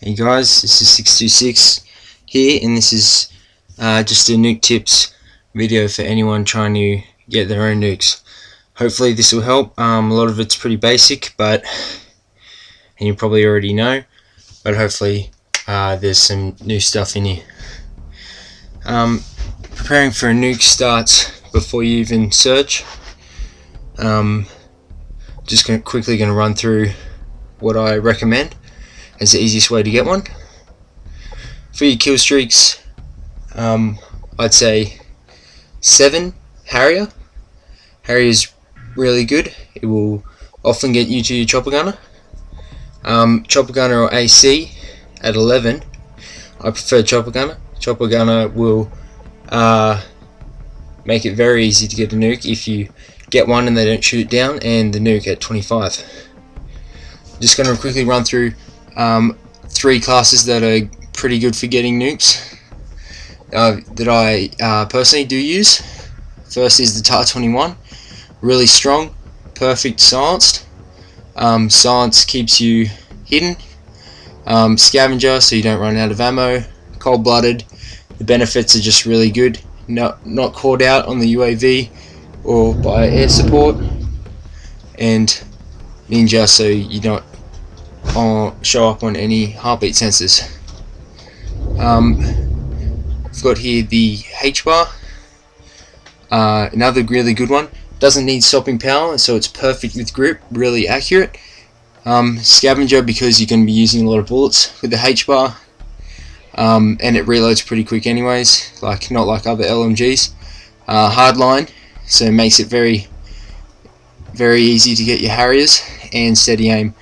Hey guys, this is SiXIISiX here, and this is just a nuke tips video for anyone trying to get their own nukes. Hopefully this will help. A lot of it's pretty basic, and you probably already know, but hopefully there's some new stuff in here. Preparing for a nuke starts before you even search. Just quickly going to run through what I recommend as the easiest way to get one. For your kill streaks, I'd say 7 Harrier. Harrier is really good. It will often get you to your chopper gunner. Chopper gunner or AC at 11. I prefer chopper gunner. Chopper gunner will make it very easy to get a nuke if you get one and they don't shoot it down, and the nuke at 25. Just going to quickly run through 3 classes that are pretty good for getting nukes that I personally do use. First is the TAR-21, really strong, perfect silenced. Silence keeps you hidden. Scavenger, so you don't run out of ammo. Cold-blooded, the benefits are just really good. Not caught out on the UAV or by air support. And Ninja, so you don't show up on any heartbeat sensors. I've got here the H-bar, another really good one. Doesn't need stopping power, so it's perfect with grip, really accurate. Scavenger, because you're going to be using a lot of bullets with the H-bar, and it reloads pretty quick anyways, not like other LMGs. Hardline, so it makes it very easy to get your Harriers, and steady aim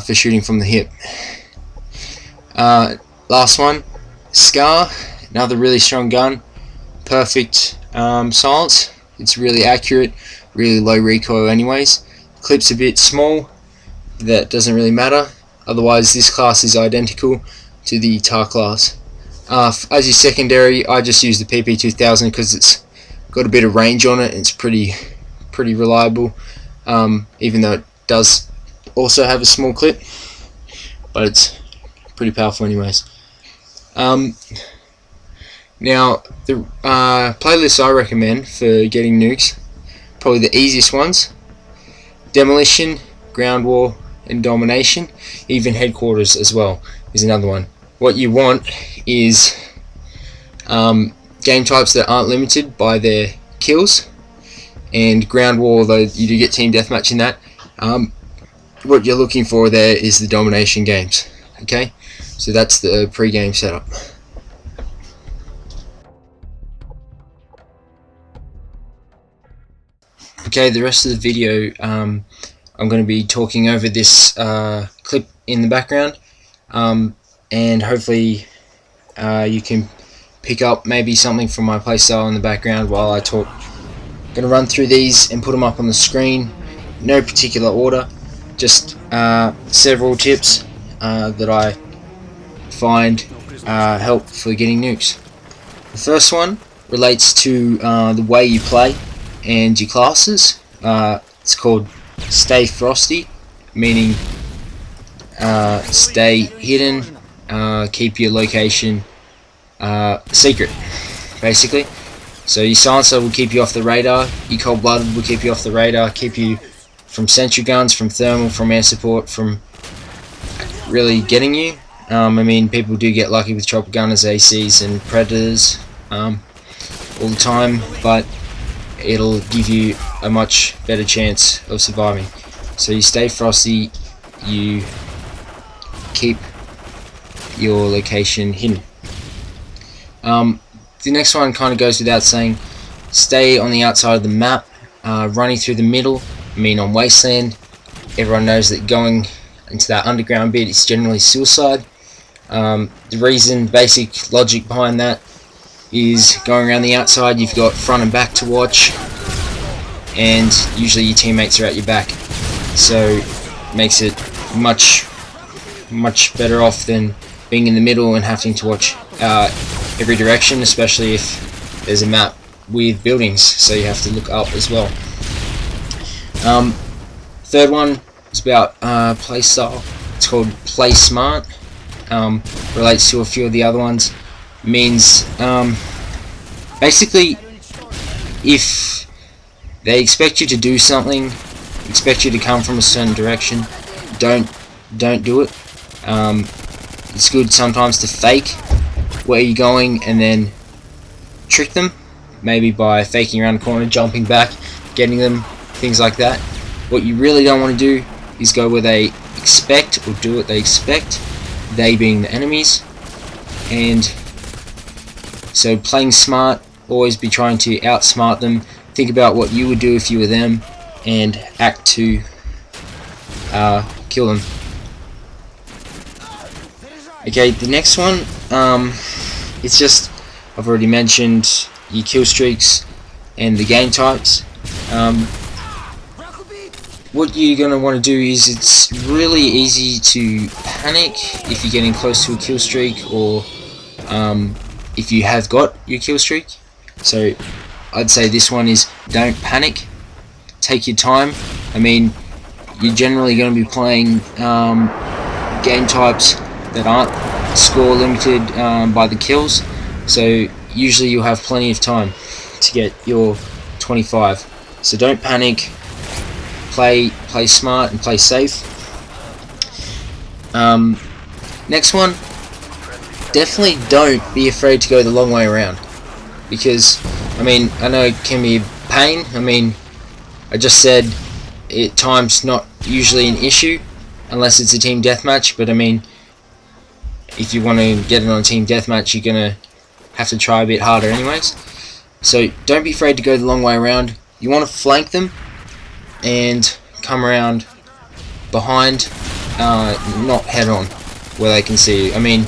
for shooting from the hip. Last one, Scar, another really strong gun, perfect silence. It's really accurate, really low recoil anyways. Clip's a bit small, that doesn't really matter. Otherwise this class is identical to the TAR class. As your secondary, I just use the PP2000 because it's got a bit of range on it and it's pretty reliable, even though it does also have a small clip, but it's pretty powerful anyways. Now the playlists I recommend for getting nukes, probably the easiest ones: Demolition, Ground War, and Domination. Even Headquarters as well is another one. What you want is game types that aren't limited by their kills, and Ground War, though you do get team deathmatch in that. What you're looking for there is the domination games. Okay, so that's the pre-game setup. Okay, the rest of the video, I'm going to be talking over this clip in the background, and hopefully you can pick up maybe something from my playstyle in the background while I talk. I'm going to run through these and put them up on the screen, no particular order, just several tips that I find help for getting nukes. The first one relates to the way you play and your classes. It's called Stay Frosty, meaning stay hidden, keep your location secret, basically. So your silencer will keep you off the radar, your cold-blooded will keep you off the radar, keep you from sentry guns, from thermal, from air support, from really getting you. I mean, people do get lucky with chopper gunners, ACs, and predators all the time, but it'll give you a much better chance of surviving. So you stay frosty, you keep your location hidden. The next one kind of goes without saying: stay on the outside of the map. Running through the middle, I mean on Wasteland, everyone knows that going into that underground bit is generally suicide. The reason, basic logic behind that, is going around the outside, you've got front and back to watch, and usually your teammates are at your back, so it makes it much better off than being in the middle and having to watch every direction, especially if there's a map with buildings, so you have to look up as well. Third one is about playstyle. It's called Play Smart. relates to a few of the other ones. Means basically, if they expect you to do something, expect you to come from a certain direction, don't do it. It's good sometimes to fake where you're going and then trick them, maybe by faking around the corner, jumping back, getting them, things like that. What you really don't want to do is go where they expect or do what they expect, they being the enemies. And so playing smart, always be trying to outsmart them, think about what you would do if you were them, and act to kill them. Okay, the next one, it's just, I've already mentioned your kill streaks and the game types. What you're going to want to do is, it's really easy to panic if you're getting close to a kill streak, or if you have got your kill streak. So I'd say this one is, don't panic, take your time. I mean, you're generally going to be playing game types that aren't score limited by the kills, so usually you'll have plenty of time to get your 25. So don't panic, play smart and play safe. Next one, definitely don't be afraid to go the long way around, because I mean, I know it can be a pain. I mean, I just said time's not usually an issue unless it's a team deathmatch, but I mean, if you want to get it on a team deathmatch, you're gonna have to try a bit harder anyways. So don't be afraid to go the long way around. You want to flank them and come around behind, not head on, where they can see you. I mean,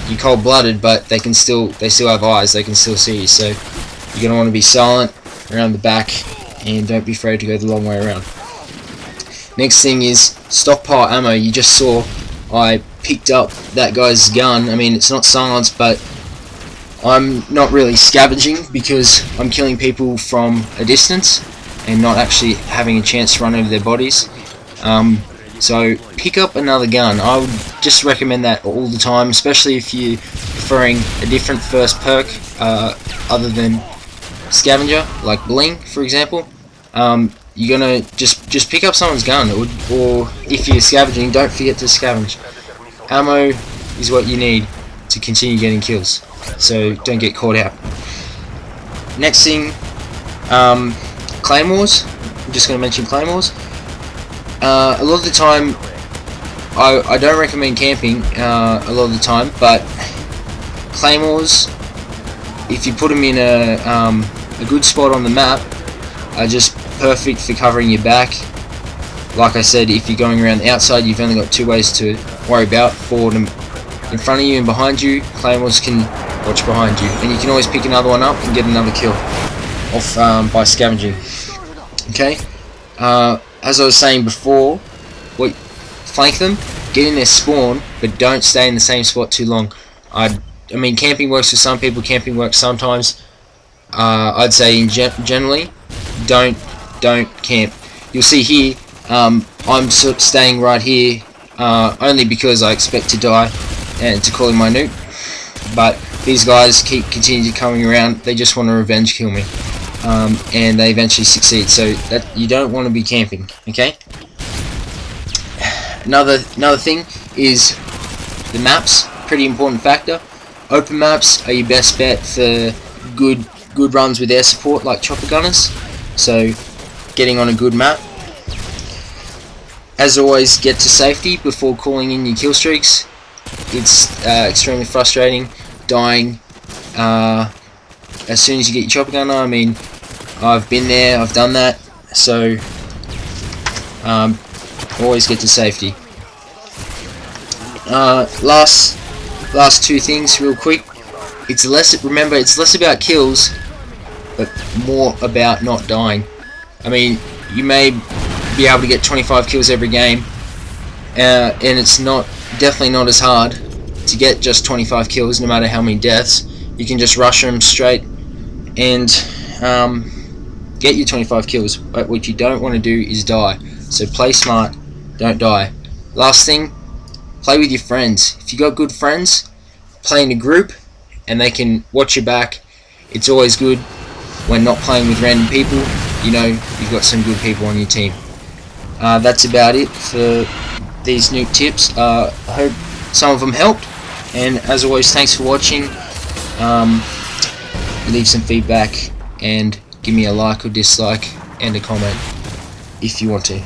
you're cold-blooded, but they still have eyes, they can still see you. So you're gonna want to be silent around the back, and don't be afraid to go the long way around. Next thing is stockpile ammo. You just saw I picked up that guy's gun. I mean, it's not silenced, but I'm not really scavenging because I'm killing people from a distance and not actually having a chance to run over their bodies. So pick up another gun. I would just recommend that all the time, especially if you're preferring a different first perk other than scavenger, like bling, for example. You're gonna just pick up someone's gun, or if you're scavenging, don't forget to scavenge. Ammo is what you need to continue getting kills, so don't get caught out. Next thing, claymores. I'm just going to mention claymores. A lot of the time, I don't recommend camping a lot of the time, but claymores, if you put them in a good spot on the map, are just perfect for covering your back. Like I said, if you're going around the outside, you've only got two ways to worry about: forward and in front of you and behind you. Claymores can watch behind you, and you can always pick another one up and get another kill off by scavenging. Okay, as I was saying before, flank them, get in their spawn, but don't stay in the same spot too long. I mean, camping works for some people, camping works sometimes. I'd say generally, don't camp. You'll see here, I'm sort of staying right here only because I expect to die and to call in my nuke. But these guys continue coming around. They just want to revenge kill me, and they eventually succeed. So that you don't want to be camping. Okay. Another thing is the maps. Pretty important factor. Open maps are your best bet for good runs with air support, like chopper gunners. So getting on a good map. As always, get to safety before calling in your kill streaks. It's extremely frustrating dying as soon as you get your chopper gunner. I mean, I've been there, I've done that. So always get to safety. Last two things real quick. Remember, it's less about kills, but more about not dying. I mean, you may be able to get 25 kills every game, and it's definitely not as hard to get just 25 kills no matter how many deaths. You can just rush them straight and get your 25 kills, but what you don't want to do is die. So play smart, don't die. Last thing, play with your friends. If you got good friends, play in a group and they can watch your back. It's always good when not playing with random people. You know you've got some good people on your team. That's about it for these nuke tips. I hope some of them helped, and as always, thanks for watching. Leave some feedback and give me a like or dislike and a comment if you want to.